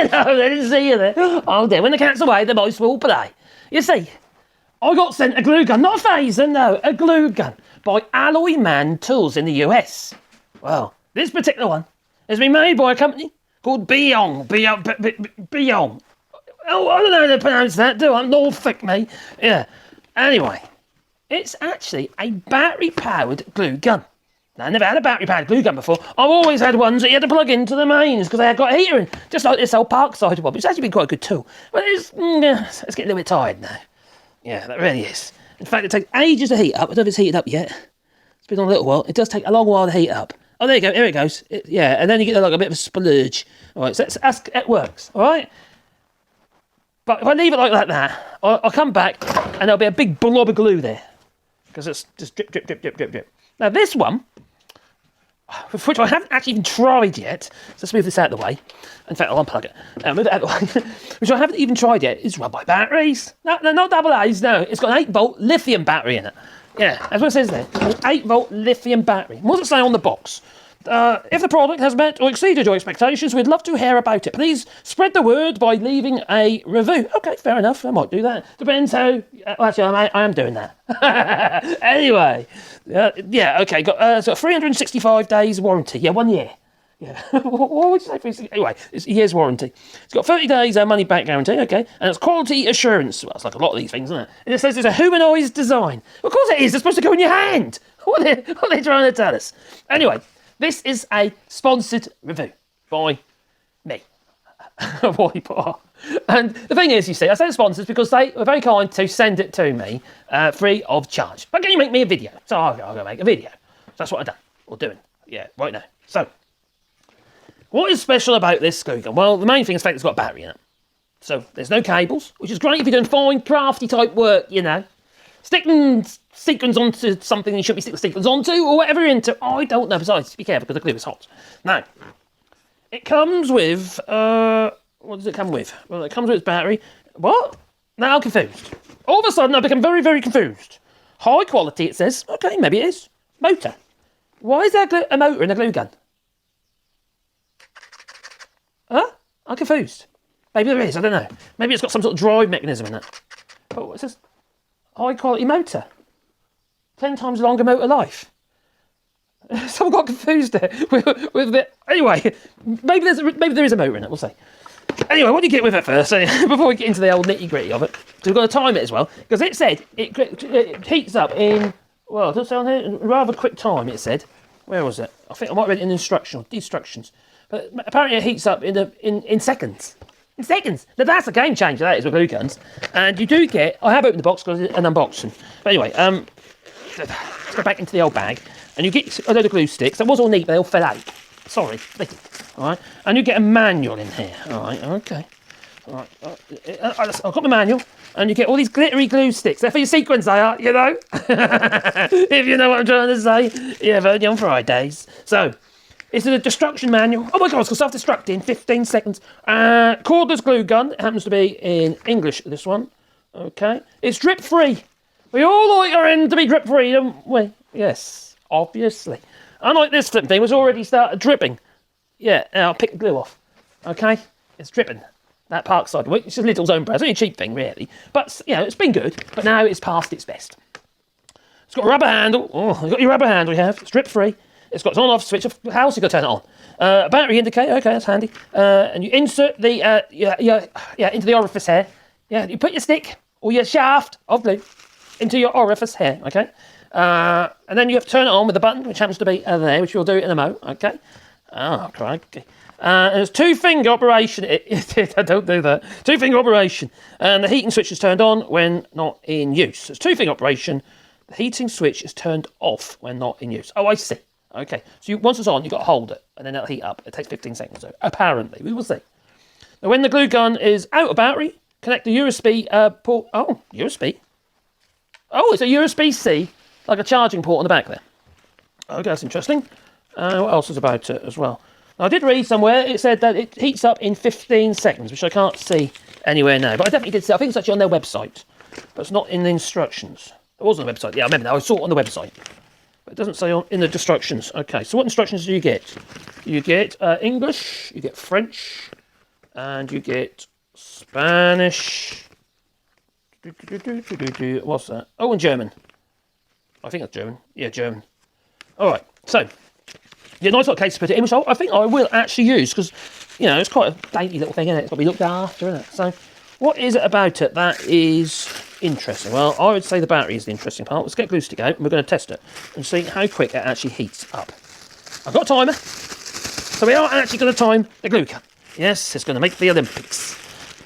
No, they didn't see you there. Oh dear, when the cat's away, the mice will play. You see, I got sent a glue gun, not a phaser, no, a glue gun, by Alloyman Tools in the US. Well, this particular one has been made by a company called Beyond. Oh, I don't know how to pronounce that, do I? Norfolk, me. Yeah. Anyway, it's actually a battery-powered glue gun. Now, I never had a battery-powered glue gun before. I've always had ones that you had to plug into the mains because they had got a heater in, just like this old Parkside one. It's actually been quite a good tool. But it's getting a little bit tired now. Yeah, that really is. In fact, it takes ages to heat up. I don't know if it's heated up yet. It's been on a little while. It does take a long while to heat up. Oh, there you go. Here it goes. Yeah, and then you get like a bit of a splurge. All right, so it works. All right. But if I leave it like that, I'll come back and there'll be a big blob of glue there because it's just drip, drip, drip, drip, drip, drip. Now this one, which I haven't actually even tried yet, so let's move this out of the way. In fact, I'll unplug it. Move it out of the way. Which I haven't even tried yet, is run by batteries. No, not double A's, no. It's got an 8-volt lithium battery in it. Yeah, that's what it says there. An 8-volt lithium battery. What does it say on the box? If the product has met or exceeded your expectations, we'd love to hear about it. Please spread the word by leaving a review. Okay, fair enough. I might do that. Depends how... actually, I am doing that. Anyway. Yeah, okay. Got so 365 days warranty. Yeah, 1 year. Yeah. What would you say? 360? Anyway, it's a year's warranty. It's got 30 days money back guarantee, okay. And it's quality assurance. Well, it's like a lot of these things, isn't it? And it says it's a humanised design. Well, of course it is. It's supposed to go in your hand. What are they trying to tell us? Anyway. This is a sponsored review by me. And the thing is, you see, I say sponsors because they were very kind to send it to me free of charge. But can you make me a video? So I'll go make a video. That's what I've done, or doing, yeah, right now. So, what is special about this glue gun? Well, the main thing is the fact it's got a battery in it. So there's no cables, which is great if you're doing fine, crafty type work, you know. Sticking sequins onto something you shouldn't be sticking sequins onto, or whatever you're into. I don't know. Besides, be careful because the glue is hot. Now, it comes with... what does it come with? Well, it comes with its battery. What? Now I'm confused. All of a sudden, I've become very, very confused. High quality, it says. Okay, maybe it is. Motor. Why is there a motor in a glue gun? Huh? I'm confused. Maybe there is, I don't know. Maybe it's got some sort of drive mechanism in it. But what's this? High quality motor. 10 times longer motor life. Someone got confused there with the... Anyway, maybe there is a motor in it, we'll see. Anyway, what do you get with it first, before we get into the old nitty-gritty of it? So we've got to time it as well, because it said it heats up in... Well, does it say on here? Rather quick time, it said. Where was it? I think I might read it in instructions. But apparently it heats up in seconds. In seconds. Now that's a game changer, that is, with glue guns. And you do get... I have opened the box because it's an unboxing. But anyway, let's go back into the old bag. And you get a load of glue sticks. That was all neat, but they all fell out. Sorry. All right. And you get a manual in here. All right. Okay. All right. I've got the manual. And you get all these glittery glue sticks. They're for your sequins, they are, you know. If you know what I'm trying to say. Yeah, but only on Fridays. So... It's a destruction manual. Oh my God, it's got self-destruct in 15 seconds. Cordless glue gun. It happens to be in English, this one. Okay. It's drip-free. We all like our end to be drip-free, don't we? Yes, obviously. Unlike this flip thing, was already started dripping. Yeah, now I'll pick the glue off. Okay? It's dripping. That Parkside. It's just Lidl's own brand. It's only a cheap thing, really. But, you know, it's been good. But now it's past its best. It's got a rubber handle. Oh, you've got your rubber handle, you have. It's drip-free. It's got an on-off switch. How else you got to turn it on? A battery indicator. Okay, that's handy. And you insert the into the orifice here. Yeah, you put your stick or your shaft of glue into your orifice here. Okay. And then you have to turn it on with the button, which happens to be there, which we'll do in a moment. Okay. Oh, crikey. And it's 2-finger operation. I don't do that. 2-finger operation. And the heating switch is turned on when not in use. It's 2-finger operation. The heating switch is turned off when not in use. Oh, I see. Okay, so once it's on, you've got to hold it, and then it'll heat up. It takes 15 seconds, so apparently. We will see. Now, when the glue gun is out of battery, connect the USB port... Oh, USB? Oh, it's a USB-C, like a charging port on the back there. Okay, that's interesting. What else is about it as well? Now, I did read somewhere, it said that it heats up in 15 seconds, which I can't see anywhere now. But I definitely did see, I think it's actually on their website, but it's not in the instructions. It was on the website, yeah, I remember now, I saw it on the website. It doesn't say in the instructions. Okay, so what instructions do you get? You get English, you get French, And you get Spanish. What's that? Oh, and German. I think that's German. Yeah, German. All right. So, yeah, nice little case to put it in, which I think I will actually use because, you know, it's quite a dainty little thing, isn't it? It's got to be looked after, isn't it? So, what is it about it that is interesting? Well, I would say the battery is the interesting part. Let's get glue stick out and we're going to test it and see how quick it actually heats up. I've got a timer, so we are actually going to time the glue gun. Yes, it's going to make the Olympics.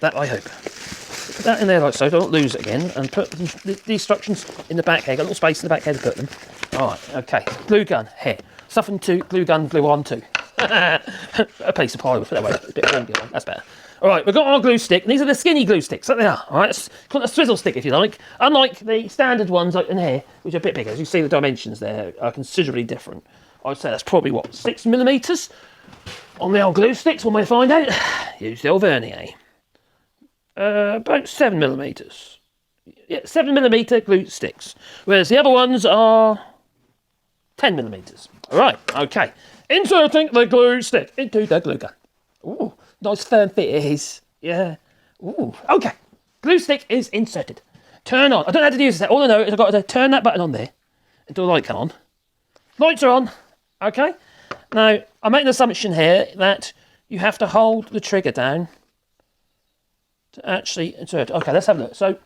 That I hope. Put that in there like so, don't lose it again, and put the instructions in the back here. Got a little space in the back here to put them. Alright, okay. Glue gun, here. Something to glue gun, glue on to. A piece of plywood, put that way. It's a bit longer, that's better. Alright, we've got our glue stick, and these are the skinny glue sticks, that they are. Alright, it's called a swizzle stick if you like. Unlike the standard ones like in here, which are a bit bigger. As you see, the dimensions there are considerably different. I'd say that's probably what, 6mm on the old glue sticks. One way to find out. Use the old vernier. About 7mm. Yeah, 7mm glue sticks. Whereas the other ones are 10mm. Alright, okay. Inserting the glue stick into the glue gun. Ooh, nice firm fit it is. Yeah. Ooh, okay. Glue stick is inserted. Turn on. I don't know how to use this. All I know is I've got to turn that button on there until the light come on. Lights are on. Okay. Now, I'm making an assumption here that you have to hold the trigger down to actually insert. Okay, let's have a look. So,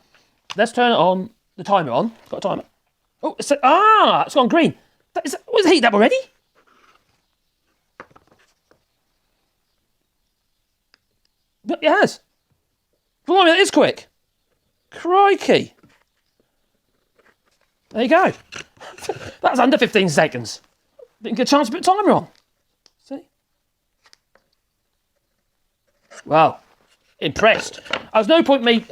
let's turn it on. The timer on. Got a timer. Oh, it's gone green. Was it heated up already? It has. Blimey, that is quick. Crikey. There you go. That was under 15 seconds. Didn't get a chance to put timer on. See? Wow. Impressed. There's no point me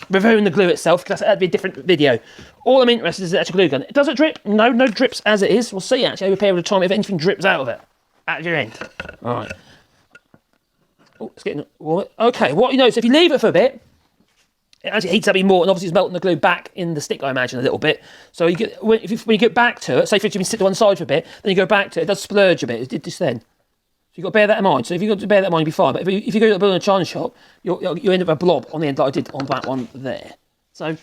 reviewing the glue itself because that'd be a different video. All I'm interested in is the actual glue gun. Does it drip? No, no drips as it is. We'll see actually over a period of time if anything drips out of it. At your end. Alright. Oh, it's getting warm. Okay, what you notice, if you leave it for a bit, it actually heats up even more, and obviously it's melting the glue back in the stick, I imagine, a little bit. So you get, when you get back to it, say for instance you sit to one side for a bit, then you go back to it, it does splurge a bit. It did just then. So you've got to bear that in mind. So if you've got to bear that in mind, you'll be fine. But if you go to a building a china shop, you end up with a blob on the end like I did on that one there. So,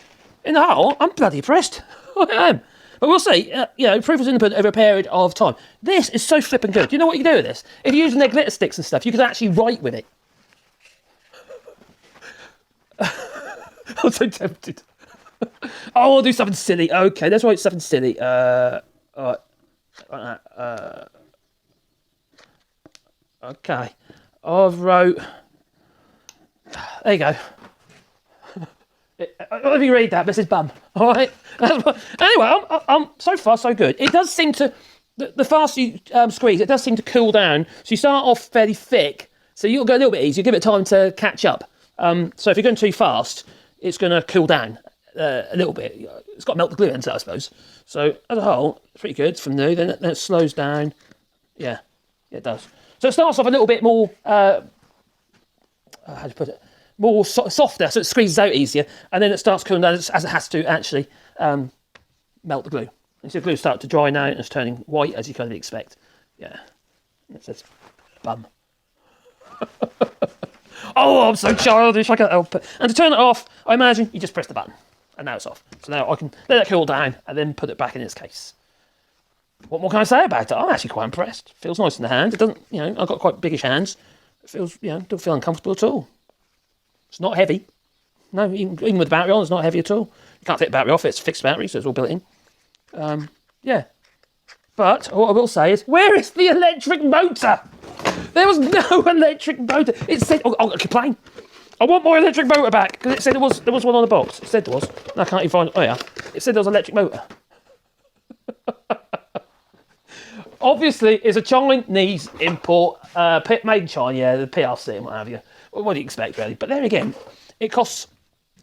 in the whole, I'm bloody impressed. I am. But we'll see. You know, proof is in the pudding over a period of time. This is so flipping good. Do you know what you can do with this? If you're using their glitter sticks and stuff, you can actually write with it. I'm so tempted. Oh, I'll do something silly. Okay, let's write something silly. Okay. I've wrote... There you go. I don't know if you read that, but it says bum. All right. Anyway, I'm so far so good. It does seem to... The faster you squeeze, it does seem to cool down. So you start off fairly thick, so you'll go a little bit easier. Give it time to catch up. So if you're going too fast, it's going to cool down a little bit. It's got to melt the glue into it, I suppose. So as a whole, it's pretty good from new. Then it slows down. Yeah, it does. So it starts off a little bit more, how do you put it? More softer, so it squeezes out easier. And then it starts cooling down as it has to actually melt the glue. And so the glue starts to dry now and it's turning white as you kind of expect. Yeah, it says bum. Oh, I'm so childish, I can't help it. And to turn it off, I imagine you just press the button. And now it's off. So now I can let it cool down and then put it back in its case. What more can I say about it? I'm actually quite impressed. It feels nice in the hand. It doesn't, you know, I've got quite biggish hands. It feels, you know, don't feel uncomfortable at all. It's not heavy. No, even with the battery on, it's not heavy at all. You can't take the battery off, it's a fixed battery, so it's all built in. Yeah. But what I will say is, where is the electric motor? There was no electric motor. It said, I complain. I want my electric motor back, because it said there was one on the box. It said there was. And I can't even find it. Oh yeah. It said there was an electric motor. Obviously, it's a Chinese import, made in China, yeah, the PRC and what have you. What do you expect, really? But there again, it costs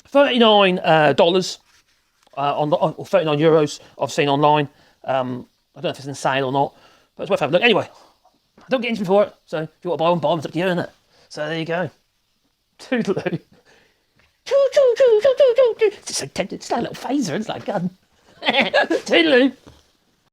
$39 or 39 euros. I've seen online. I don't know if it's in sale or not, but it's worth having a look. Anyway, I don't get anything for it, so if you want to buy one, it's up to you, isn't it? So there you go. Toodaloo. It's so tempted. It's like a little phaser. It's like a gun. Toodaloo.